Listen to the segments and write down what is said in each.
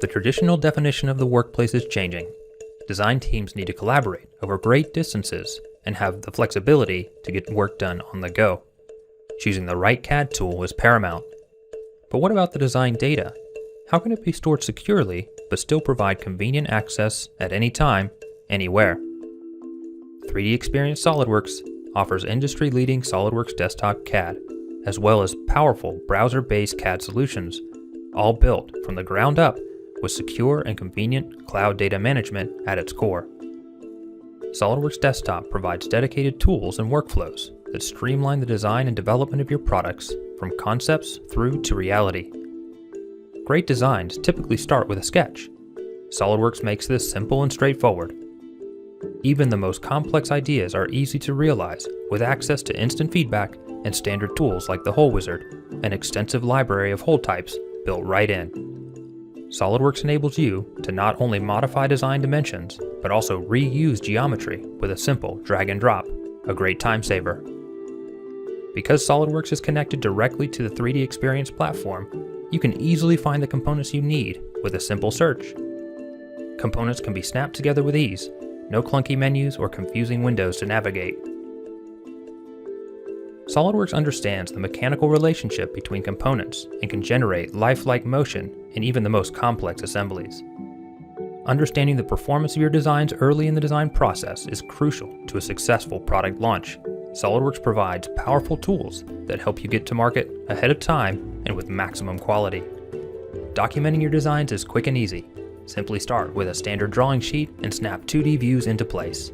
The traditional definition of the workplace is changing. Design teams need to collaborate over great distances and have the flexibility to get work done on the go. Choosing the right CAD tool is paramount. But what about the design data? How can it be stored securely but still provide convenient access at any time, anywhere? 3D Experience SOLIDWORKS offers industry-leading SOLIDWORKS desktop CAD, as well as powerful browser-based CAD solutions, all built from the ground up with secure and convenient cloud data management at its core. SOLIDWORKS Desktop provides dedicated tools and workflows that streamline the design and development of your products from concepts through to reality. Great designs typically start with a sketch. SOLIDWORKS makes this simple and straightforward. Even the most complex ideas are easy to realize with access to instant feedback and standard tools like the Hole Wizard, an extensive library of hole types built right in. SOLIDWORKS enables you to not only modify design dimensions, but also reuse geometry with a simple drag and drop, a great time saver. Because SOLIDWORKS is connected directly to the 3D Experience platform, you can easily find the components you need with a simple search. Components can be snapped together with ease, no clunky menus or confusing windows to navigate. SOLIDWORKS understands the mechanical relationship between components and can generate lifelike motion in even the most complex assemblies. Understanding the performance of your designs early in the design process is crucial to a successful product launch. SOLIDWORKS provides powerful tools that help you get to market ahead of time and with maximum quality. Documenting your designs is quick and easy. Simply start with a standard drawing sheet and snap 2D views into place.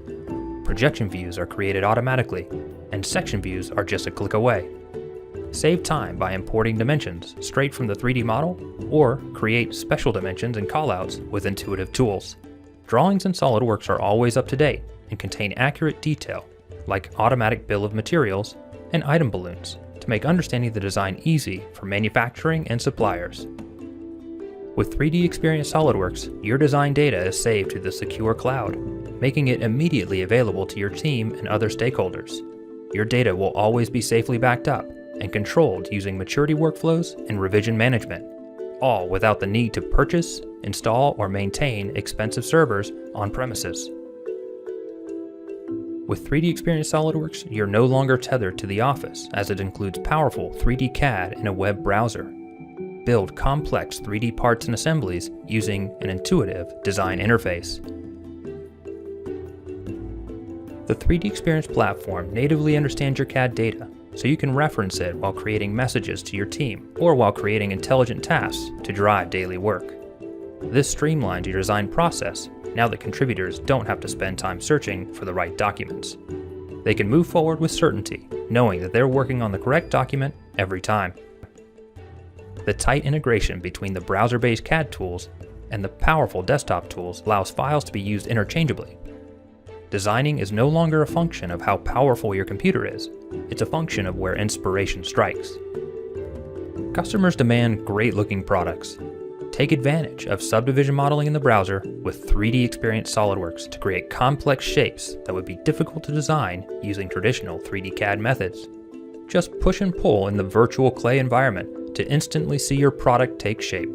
Projection views are created automatically, and section views are just a click away. Save time by importing dimensions straight from the 3D model, or create special dimensions and callouts with intuitive tools. Drawings in SOLIDWORKS are always up to date and contain accurate detail, like automatic bill of materials and item balloons, to make understanding the design easy for manufacturing and suppliers. With 3D Experience SOLIDWORKS, your design data is saved to the secure cloud, making it immediately available to your team and other stakeholders. Your data will always be safely backed up and controlled using maturity workflows and revision management, all without the need to purchase, install, or maintain expensive servers on premises. With 3D Experience SOLIDWORKS, you're no longer tethered to the office, as it includes powerful 3D CAD in a web browser. Build complex 3D parts and assemblies using an intuitive design interface. The 3D Experience platform natively understands your CAD data, so you can reference it while creating messages to your team or while creating intelligent tasks to drive daily work. This streamlines your design process now that contributors don't have to spend time searching for the right documents. They can move forward with certainty, knowing that they're working on the correct document every time. The tight integration between the browser-based CAD tools and the powerful desktop tools allows files to be used interchangeably. Designing is no longer a function of how powerful your computer is, it's a function of where inspiration strikes. Customers demand great-looking products. Take advantage of subdivision modeling in the browser with 3D Experience SOLIDWORKS to create complex shapes that would be difficult to design using traditional 3D CAD methods. Just push and pull in the virtual clay environment to instantly see your product take shape.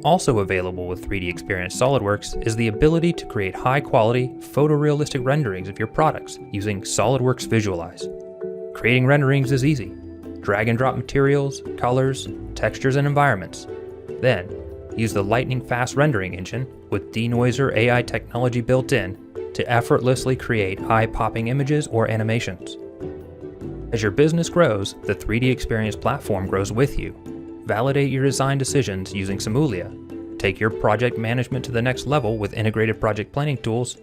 Also available with 3D Experience SOLIDWORKS is the ability to create high-quality, photorealistic renderings of your products using SOLIDWORKS Visualize. Creating renderings is easy. Drag and drop materials, colors, textures, and environments. Then, use the lightning-fast rendering engine with Denoiser AI technology built in to effortlessly create eye-popping images or animations. As your business grows, the 3D Experience platform grows with you. Validate your design decisions using Simulia. Take your project management to the next level with integrated project planning tools.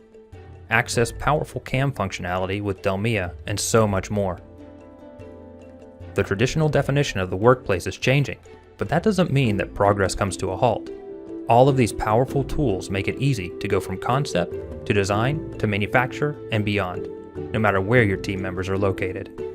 Access powerful CAM functionality with Delmia, and so much more. The traditional definition of the workplace is changing, but that doesn't mean that progress comes to a halt. All of these powerful tools make it easy to go from concept to design to manufacture and beyond, no matter where your team members are located.